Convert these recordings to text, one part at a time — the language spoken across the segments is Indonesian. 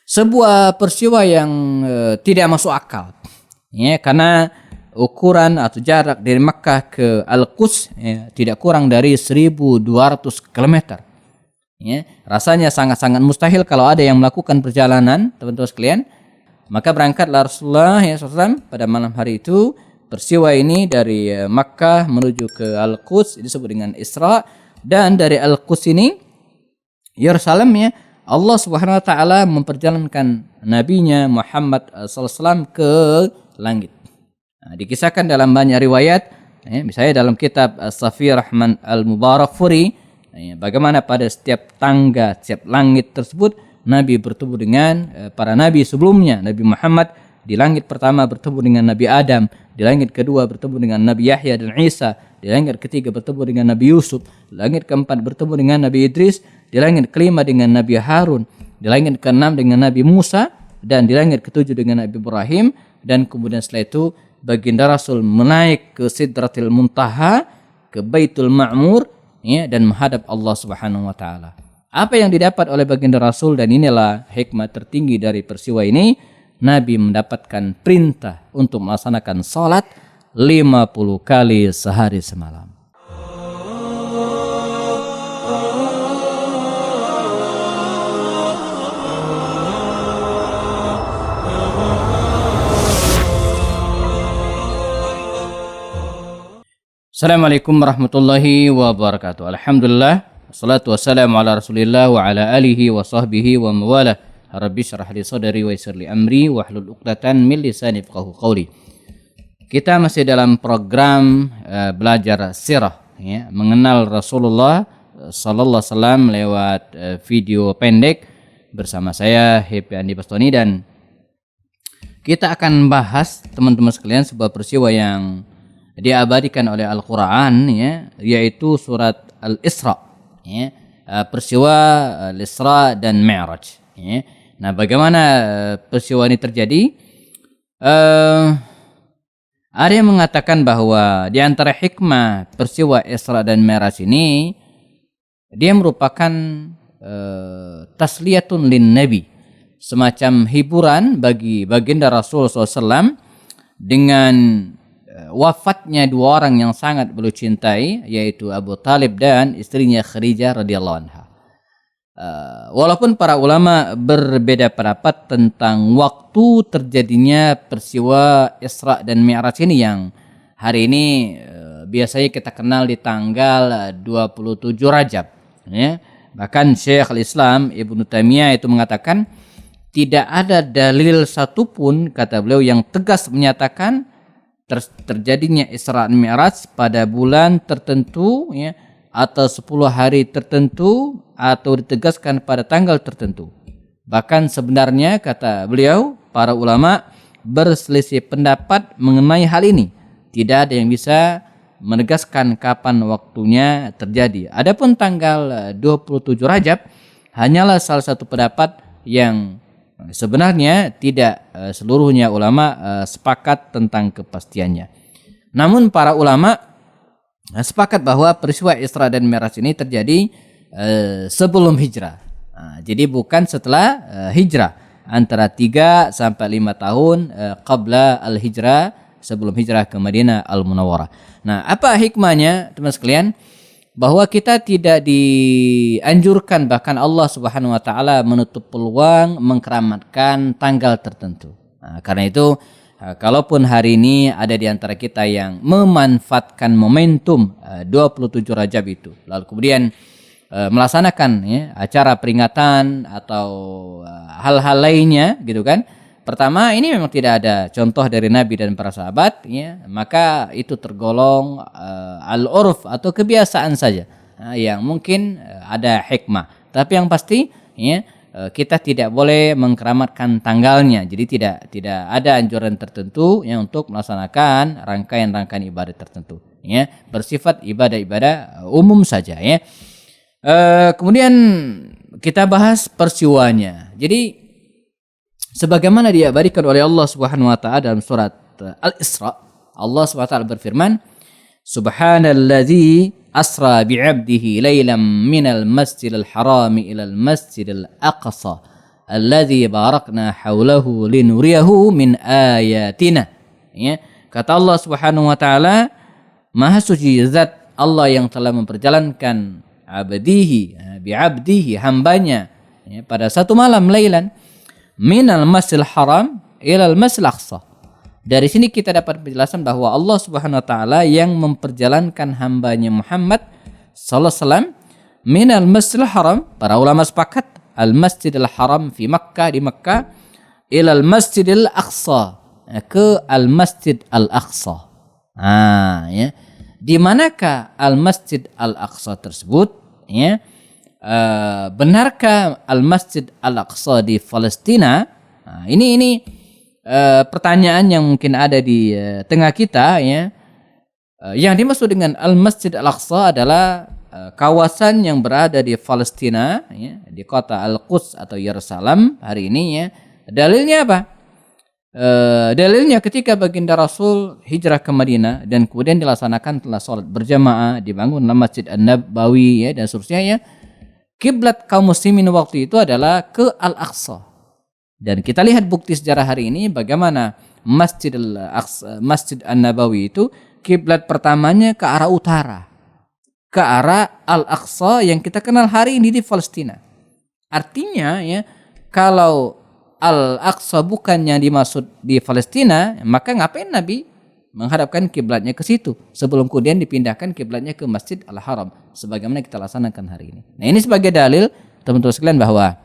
Sebuah peristiwa yang tidak masuk akal. Ya, karena ukuran atau jarak dari Makkah ke Al-Quds tidak kurang dari 1.200 km. Ya, rasanya sangat-sangat mustahil kalau ada yang melakukan perjalanan, teman-teman sekalian. Maka berangkatlah Rasulullah SAW pada malam hari itu. Peristiwa ini dari Makkah menuju ke Al-Quds disebut dengan Isra, dan dari Al-Quds ini Yerusalem, ya, Allah Subhanahu wa taala memperjalankan nabinya Muhammad SAW ke langit. Nah, dikisahkan dalam banyak riwayat, misalnya dalam kitab Safi Rahman Al-Mubarakfuri, bagaimana pada setiap tangga, setiap langit tersebut Nabi bertemu dengan para nabi sebelumnya. Nabi Muhammad di langit pertama bertemu dengan Nabi Adam, di langit kedua bertemu dengan Nabi Yahya dan Isa, di langit ketiga bertemu dengan Nabi Yusuf, di langit keempat bertemu dengan Nabi Idris, di langit kelima dengan Nabi Harun, di langit keenam dengan Nabi Musa, dan di langit ketujuh dengan Nabi Ibrahim. Dan kemudian setelah itu baginda Rasul menaik ke Sidratil Muntaha, ke Baitul Ma'mur, ya, dan menghadap Allah Subhanahu wa taala. Apa yang didapat oleh baginda Rasul, dan inilah hikmah tertinggi dari peristiwa ini, Nabi mendapatkan perintah untuk melaksanakan salat 50 kali sehari semalam. Assalamualaikum warahmatullahi wabarakatuh. Alhamdulillah, wassalatu wassalamu ala Rasulillah wa ala alihi wa sahbihi wa mawalah. Rabbi syrah li sadri wa yassir li amri wahlul 'uqdatam min lisani yafqahu qawli. Kita masih dalam program belajar sirah, ya, mengenal Rasulullah sallallahu alaihi wasallam lewat video pendek bersama saya Happy Andi Bastoni, dan kita akan bahas, teman-teman sekalian, sebuah peristiwa yang diabadikan oleh Al-Quran, ya, yaitu surat Al-Isra, ya, peristiwa Al-Isra dan Mi'raj, ya. Nah, bagaimana peristiwa ini terjadi? Ada yang mengatakan bahwa di antara hikmah peristiwa Isra dan Mi'raj ini, dia merupakan tasliyatun lin Nabi, semacam hiburan bagi baginda Rasul SAW dengan wafatnya dua orang yang sangat beliau cintai, yaitu Abu Talib dan istrinya Khadijah radhiyallahu anha. Walaupun para ulama berbeda pendapat tentang waktu terjadinya peristiwa Isra dan Mi'raj ini, yang hari ini biasanya kita kenal di tanggal 27 Rajab, ya. Bahkan Syekh Al-Islam Ibnu Taimiyah itu mengatakan tidak ada dalil satupun, kata beliau, yang tegas menyatakan terjadinya Isra dan Mi'raj pada bulan tertentu, ya, atau 10 hari tertentu, atau ditegaskan pada tanggal tertentu. Bahkan sebenarnya, kata beliau, para ulama berselisih pendapat mengenai hal ini. Tidak ada yang bisa menegaskan kapan waktunya terjadi. Adapun tanggal 27 Rajab hanyalah salah satu pendapat yang sebenarnya tidak seluruhnya ulama sepakat tentang kepastiannya. Namun para ulama sepakat bahwa peristiwa Isra dan Mi'raj ini terjadi sebelum hijrah. Jadi bukan setelah hijrah, antara 3 sampai 5 tahun qabla al-hijrah, sebelum hijrah ke Madinah al-Munawwarah. Nah, apa hikmahnya, teman sekalian? Bahwa kita tidak dianjurkan, bahkan Allah Subhanahu wa taala menutup peluang mengkeramatkan tanggal tertentu. Nah, karena itu kalaupun hari ini ada di antara kita yang memanfaatkan momentum 27 Rajab itu, lalu kemudian melaksanakan, ya, acara peringatan atau hal-hal lainnya, gitu kan. Pertama, ini memang tidak ada contoh dari Nabi dan para sahabat, ya, maka itu tergolong al-urf atau kebiasaan saja, yang mungkin ada hikmah. Tapi yang pasti, ya, kita tidak boleh mengkeramatkan tanggalnya. Jadi tidak ada anjuran tertentu yang untuk melaksanakan rangkaian-rangkaian ibadah tertentu, ya, bersifat ibadah-ibadah umum saja, ya. Kemudian kita bahas peristiwanya. Jadi sebagaimana diabadikan oleh Allah Subhanahu wa taala dalam surat Al-Isra, Allah Subhanahu wa taala berfirman, Subhanalladzi asra bi'abdihi lailan minal masjidil harami ilal masjidil aqsa alladzi barakna haulahu linuriyahu min ayatina. Ya, kata Allah Subhanahu wa taala, Maha suci zat Allah yang telah memperjalankan bi'abdihi hambanya, ya, pada satu malam lailan minal masjidil haram ilal masjidil aqsa. Dari sini kita dapat penjelasan bahwa Allah Subhanahu wa taala yang memperjalankan hambanya Muhammad sallallahu alaihi wasallam minal masjidil haram, para ulama sepakat al masjidil haram fi Makkah, di Makkah, ilal masjidil aqsa, ke al masjid al aqsa. Ya. Di manakah al masjid al aqsa tersebut? Ya. Benarkah al masjid al aqsa di Palestina? Ini pertanyaan yang mungkin ada di tengah kita, ya. Yang dimaksud dengan al masjid al aqsa adalah kawasan yang berada di Palestina, ya, di kota Al-Quds atau Yerusalem hari ini, ya. Dalilnya apa? Dalilnya ketika baginda Rasul hijrah ke Madinah dan kemudian dilaksanakan telah sholat berjamaah, dibangunlah Masjid An-Nabawi, ya, dan seterusnya, ya. Kiblat kaum muslimin waktu itu adalah ke Al-Aqsa. Dan kita lihat bukti sejarah hari ini bagaimana Masjid An-Nabawi itu kiblat pertamanya ke arah utara, ke arah Al-Aqsa yang kita kenal hari ini di Palestina. Artinya, ya, kalau Al-Aqsa bukan yang dimaksud di Palestina, maka ngapain Nabi menghadapkan kiblatnya ke situ sebelum kemudian dipindahkan kiblatnya ke Masjid Al-Haram sebagaimana kita laksanakan hari ini. Nah, ini sebagai dalil teman-teman sekalian bahwa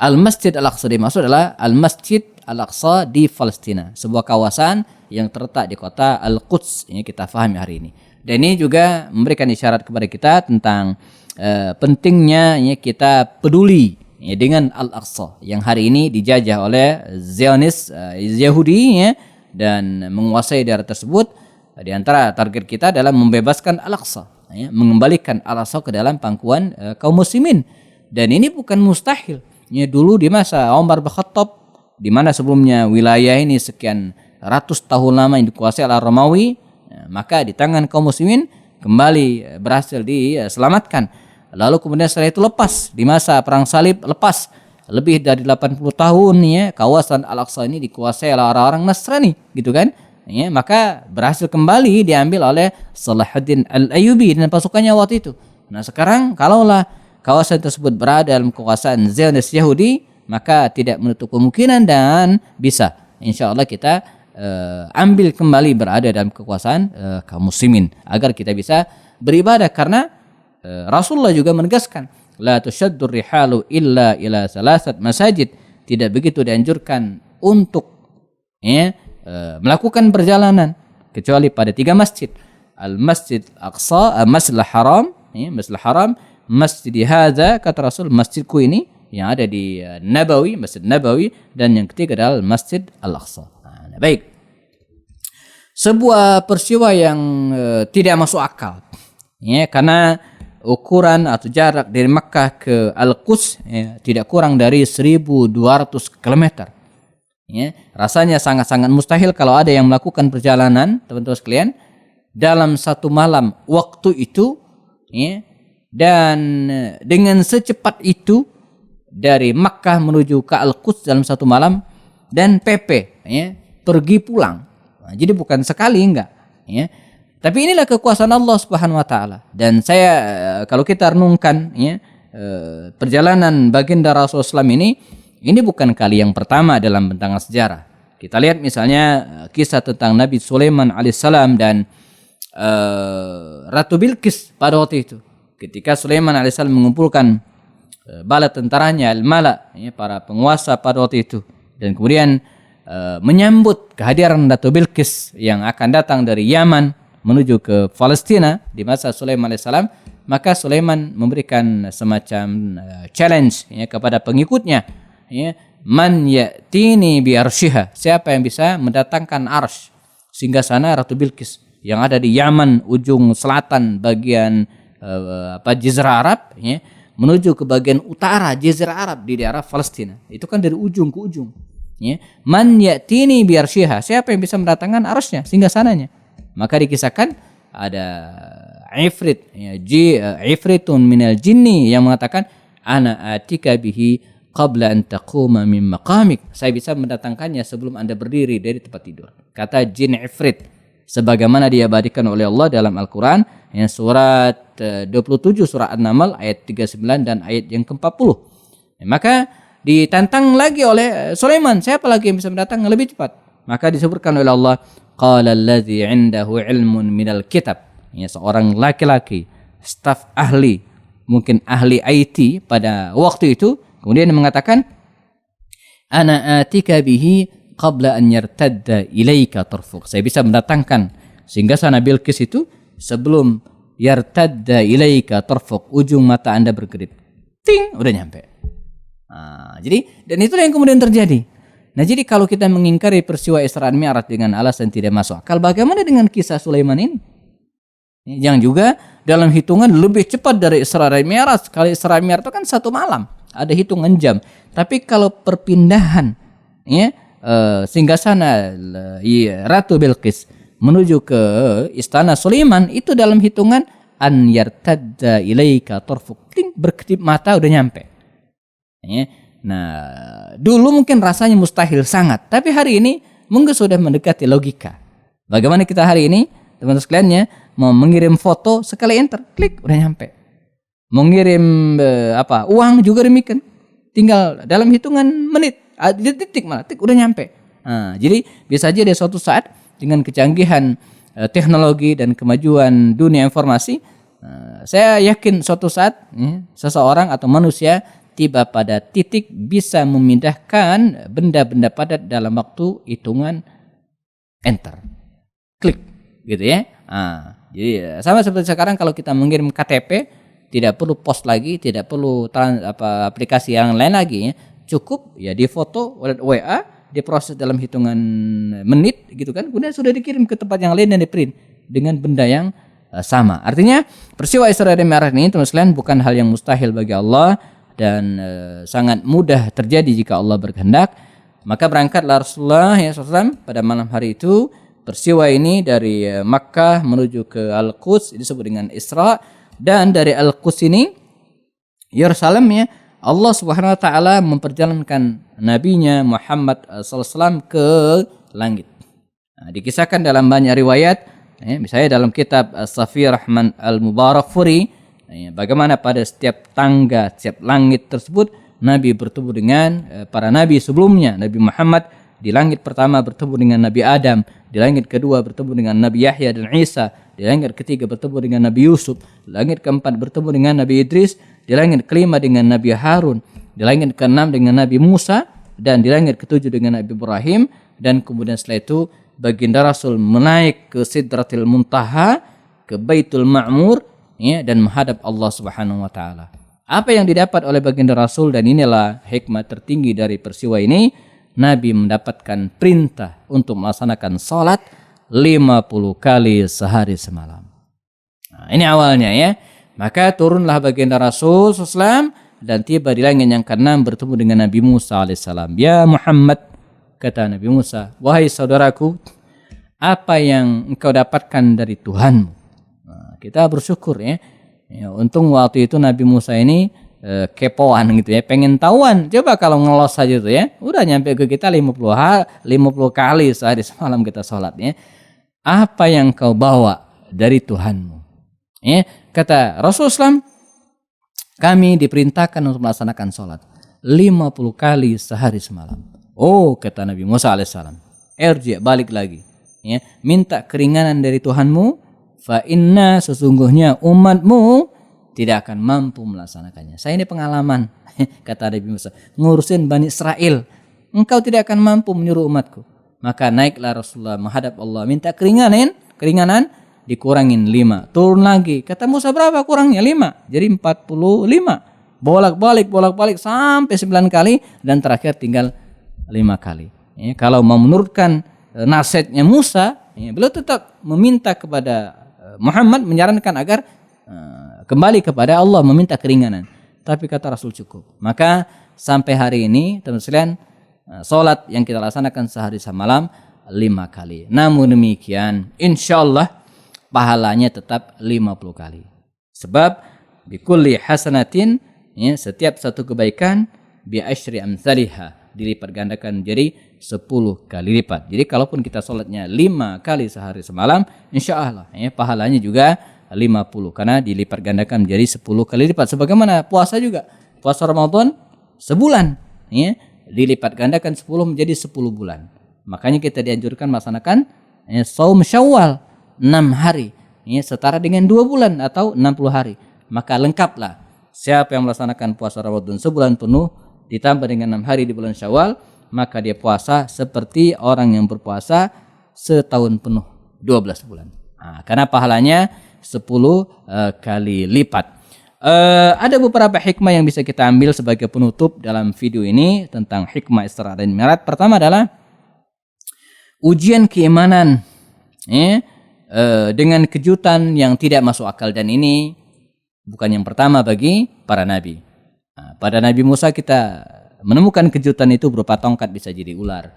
Al-Masjid Al-Aqsa dimaksud adalah Al-Masjid Al-Aqsa di Palestina, sebuah kawasan yang terletak di kota Al-Quds, ini kita pahami hari ini. Dan ini juga memberikan isyarat kepada kita tentang pentingnya, ya, kita peduli, ya, dengan Al-Aqsa yang hari ini dijajah oleh Zionis Yahudi, ya, dan menguasai daerah tersebut. Di antara target kita adalah membebaskan Al-Aqsa, ya, mengembalikan Al-Aqsa ke dalam pangkuan kaum muslimin. Dan ini bukan mustahil. Ya, dulu di masa Umar bin Khattab, di mana sebelumnya wilayah ini sekian ratus tahun lama yang dikuasai oleh Romawi, ya, maka di tangan kaum muslimin kembali berhasil diselamatkan. Lalu kemudian setelah itu lepas di masa perang salib, lepas lebih dari 80 tahun, ya, kawasan Al-Aqsa ini dikuasai oleh orang-orang Nasrani, gitu kan? Ya, maka berhasil kembali diambil oleh Salahuddin Al-Ayyubi dan pasukannya waktu itu. Nah, sekarang kalaulah kawasan tersebut berada dalam kekuasaan Zionis Yahudi, maka tidak menutup kemungkinan dan bisa insya Allah kita ambil kembali berada dalam kekuasaan kaum muslimin agar kita bisa beribadah. Karena Rasulullah juga menegaskan, la tushaddur rihalu illa ila salasat masajid, tidak begitu dianjurkan untuk, ya, melakukan perjalanan kecuali pada 3 masjid. Al-Masjid Aqsa, Masjidil Haram, ya, Masjidil Haram, Masjid hadza, kata Rasul, masjidku ini yang ada di Nabawi, Masjid Nabawi, dan yang ketiga adalah Masjid Al-Aqsa. Nah, baik. Sebuah peristiwa yang tidak masuk akal, ya, karena ukuran atau jarak dari Makkah ke Al-Quds, ya, tidak kurang dari 1.200 km. Ya, rasanya sangat-sangat mustahil kalau ada yang melakukan perjalanan, teman-teman sekalian, dalam satu malam waktu itu, ya, dan dengan secepat itu dari Makkah menuju ke Al-Quds dalam satu malam dan PP, ya, pergi pulang. Nah, jadi bukan sekali, enggak, ya. Tapi inilah kekuasaan Allah Subhanahu wa taala. Dan saya kalau kita renungkan, ya, perjalanan baginda Rasulullah SAW ini bukan kali yang pertama dalam bentangan sejarah. Kita lihat misalnya kisah tentang Nabi Sulaiman alaihissalam dan Ratu Bilqis pada waktu itu. Ketika Sulaiman alaihissalam mengumpulkan bala tentaranya al-mala, ya, para penguasa pada waktu itu, dan kemudian menyambut kehadiran Ratu Bilqis yang akan datang dari Yaman menuju ke Palestina di masa Sulaiman alaihissalam, maka Sulaiman memberikan semacam challenge, ya, kepada pengikutnya, ya, man ya'tini bi arsyiha, siapa yang bisa mendatangkan arsy sehingga sana Ratu Bilqis yang ada di Yaman ujung selatan bagian Jazirah Arab, ya, menuju ke bagian utara Jazirah Arab di daerah Palestina. Itu kan dari ujung ke ujung, ya. Man ya'tini bi arsyiha, siapa yang bisa mendatangkan arsy-nya sehingga sananya. Maka dikisahkan ada ifrit, ya, ifritun minal jinni yang mengatakan ana atika bihi qabla an taquma min maqamik. Saya bisa mendatangkannya sebelum Anda berdiri dari tempat tidur. Kata jin Ifrit, sebagaimana diabadikan oleh Allah dalam Al-Quran, yang surat 27 surah An-Naml ayat 39 dan ayat yang ke-40. Maka ditantang lagi oleh Sulaiman, siapa lagi yang bisa mendatang lebih cepat? Maka disebutkan oleh Allah, qala allazi 'indahu 'ilmun minal kitab. Seorang laki-laki, staf ahli, mungkin ahli IT pada waktu itu, kemudian mengatakan, ana atika bihi qabla an yartadda ilaika tarfuq. Saya bisa mendatangkan singgasana Bilqis itu sebelum yartadda ilaika tarfuq, ujung mata Anda berkedip. Ting, udah nyampe. Jadi, dan itulah yang kemudian terjadi. Nah, jadi kalau kita mengingkari peristiwa Isra dan Mi'raj dengan alasan tidak masuk akal, bagaimana dengan kisah Sulaiman ini? Yang juga dalam hitungan lebih cepat dari Isra dan Mi'raj. Kalau Isra dan Mi'raj itu kan 1 malam, ada hitungan jam. Tapi kalau perpindahan singgasana Ratu Bilqis menuju ke istana Sulaiman itu dalam hitungan an yartadda ilaika tarfuq, berkedip mata udah nyampe. Nah, dulu mungkin rasanya mustahil sangat, tapi hari ini mungkin sudah mendekati logika. Bagaimana kita hari ini, teman-teman sekalian, mau mengirim foto sekali enter, klik udah nyampe. Mengirim uang juga demikian, tinggal dalam hitungan menit, detik malah, udah nyampe. Jadi bisa aja di suatu saat dengan kecanggihan teknologi dan kemajuan dunia informasi, saya yakin suatu saat seseorang atau manusia tiba pada titik bisa memindahkan benda-benda padat dalam waktu hitungan enter, klik, gitu ya. Jadi sama seperti sekarang kalau kita mengirim KTP, tidak perlu pos lagi, tidak perlu aplikasi yang lain lagi ya. Cukup ya di foto oleh WA, diproses dalam hitungan menit gitu kan, kemudian sudah dikirim ke tempat yang lain dan diprint dengan benda yang sama. Artinya peristiwa Isra dan Mi'raj ini teman sekalian bukan hal yang mustahil bagi Allah dan sangat mudah terjadi jika Allah berkehendak. Maka berangkatlah Rasulullah SAW pada malam hari itu. Peristiwa ini dari Makkah menuju ke Al-Quds disebut dengan Isra, dan dari Al-Quds ini Yerusalem ya, Allah Subhanahu wa taala memperjalankan nabinya Muhammad SAW ke langit. Dikisahkan dalam banyak riwayat, misalnya dalam kitab Safi Rahman Al-Mubarakfuri, bagaimana pada setiap tangga, setiap langit tersebut Nabi bertemu dengan para nabi sebelumnya. Nabi Muhammad di langit pertama bertemu dengan Nabi Adam, di langit kedua bertemu dengan Nabi Yahya dan Isa, di langit ketiga bertemu dengan Nabi Yusuf, di langit keempat bertemu dengan Nabi Idris, di langit kelima dengan Nabi Harun, di langit keenam dengan Nabi Musa, dan di langit ketujuh dengan Nabi Ibrahim. Dan kemudian setelah itu baginda Rasul menaik ke Sidratil Muntaha, ke Baitul Ma'mur, dan menghadap Allah Subhanahu wa taala. Apa yang didapat oleh baginda Rasul, dan inilah hikmah tertinggi dari peristiwa ini, Nabi mendapatkan perintah untuk melaksanakan salat 50 kali sehari semalam. Ini awalnya ya. Maka turunlah baginda Rasul SAW dan tiba di langit yang ke-6 bertemu dengan Nabi Musa alaihissalam. Ya Muhammad, kata Nabi Musa, wahai saudaraku, apa yang engkau dapatkan dari Tuhanmu? Kita bersyukur ya. Untung waktu itu Nabi Musa ini kepoan gitu ya, pengen tahuan. Coba kalau ngelos saja tuh ya, udah nyampe ke kita 50 kali sehari semalam kita sholat ya. Apa yang kau bawa dari Tuhanmu? Kata Rasulullah, kami diperintahkan untuk melaksanakan sholat 50 kali sehari semalam. Oh, kata Nabi Musa alaihissalam, balik lagi ya, minta keringanan dari Tuhanmu. Fa inna, sesungguhnya umatmu tidak akan mampu melaksanakannya. Saya ini pengalaman, kata Nabi Musa, ngurusin Bani Israel. Engkau tidak akan mampu menyuruh umatku. Maka naiklah Rasulullah menghadap Allah, minta keringanan, dikurangin 5. Turun lagi, kata Musa berapa kurangnya? 5. Jadi 45. Bolak-balik sampai 9 kali, dan terakhir tinggal 5 kali. Kalau mau menurutkan nasihatnya Musa, beliau tetap meminta kepada Muhammad, menyarankan agar kembali kepada Allah, meminta keringanan. Tapi kata Rasul cukup. Maka sampai hari ini teman-teman sekalian, salat yang kita laksanakan sehari semalam 5 kali. Namun demikian, insyaallah pahalanya tetap 50 kali. Sebab bikulli hasanatin, setiap satu kebaikan bi asyri amsalihha, dilipat gandakan menjadi 10 kali lipat. Jadi kalaupun kita sholatnya 5 kali sehari semalam, insya Allah pahalanya juga 50 karena dilipat gandakan menjadi 10 kali lipat. Sebagaimana puasa juga, puasa Ramadan sebulan dilipat gandakan 10 menjadi 10 bulan. Makanya kita dianjurkan melaksanakan saum Syawal 6 hari, setara dengan 2 bulan atau 60 hari. Maka lengkaplah. Siapa yang melaksanakan puasa Ramadan sebulan penuh ditambah dengan 6 hari di bulan Syawal, maka dia puasa seperti orang yang berpuasa setahun penuh, 12 bulan. Karena pahalanya 10 kali lipat. Ada beberapa hikmah yang bisa kita ambil sebagai penutup dalam video ini tentang hikmah Isra dan Mi'raj. Pertama adalah ujian keimanan dengan kejutan yang tidak masuk akal, dan ini bukan yang pertama bagi para nabi. Pada Nabi Musa kita menemukan kejutan itu berupa tongkat bisa jadi ular.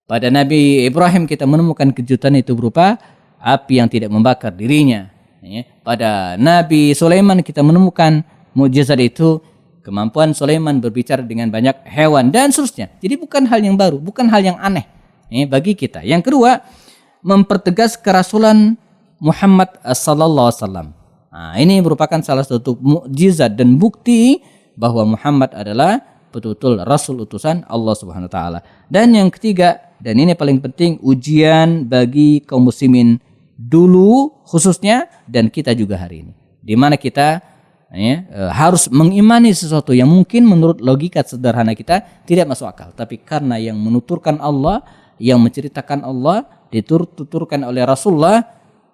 Pada Nabi Ibrahim kita menemukan kejutan itu berupa api yang tidak membakar dirinya. Pada Nabi Sulaiman kita menemukan mukjizat itu, kemampuan Sulaiman berbicara dengan banyak hewan dan seterusnya. Jadi bukan hal yang baru, bukan hal yang aneh bagi kita. Yang kedua, mempertegas kerasulan Muhammad sallallahu alaihi wasallam. Ini merupakan salah satu mukjizat dan bukti bahwa Muhammad adalah betul-betul rasul utusan Allah Subhanahu wa taala. Dan yang ketiga, dan ini paling penting, ujian bagi kaum muslimin dulu khususnya dan kita juga hari ini, di mana kita harus mengimani sesuatu yang mungkin menurut logika sederhana kita tidak masuk akal, tapi karena yang menuturkan Allah, yang menceritakan Allah dituturkan oleh Rasulullah,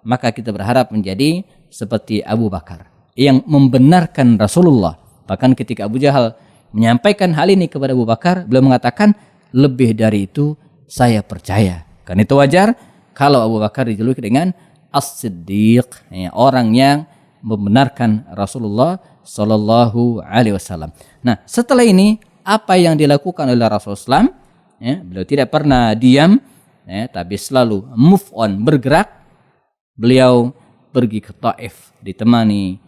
maka kita berharap menjadi seperti Abu Bakar yang membenarkan Rasulullah. Bahkan ketika Abu Jahal menyampaikan hal ini kepada Abu Bakar, beliau mengatakan, lebih dari itu saya percaya. Karena itu wajar kalau Abu Bakar dijuluki dengan As-Siddiq, orang yang membenarkan Rasulullah Sallallahu Alaihi Wasallam. Nah, setelah ini apa yang dilakukan oleh Rasulullah SAW? Beliau tidak pernah diam, tapi selalu move on, bergerak. Beliau pergi ke Taif ditemani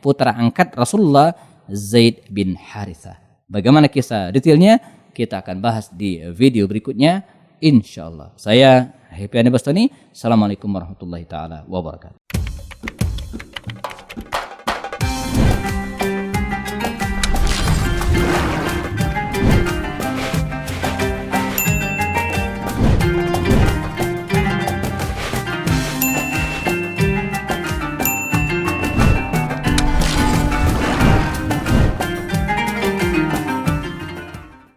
putra angkat Rasulullah, Zaid bin Harithah. Bagaimana kisah detailnya kita akan bahas di video berikutnya, insyaallah. Saya Happy Andi Bastoni. Assalamualaikum warahmatullahi taala wabarakatuh.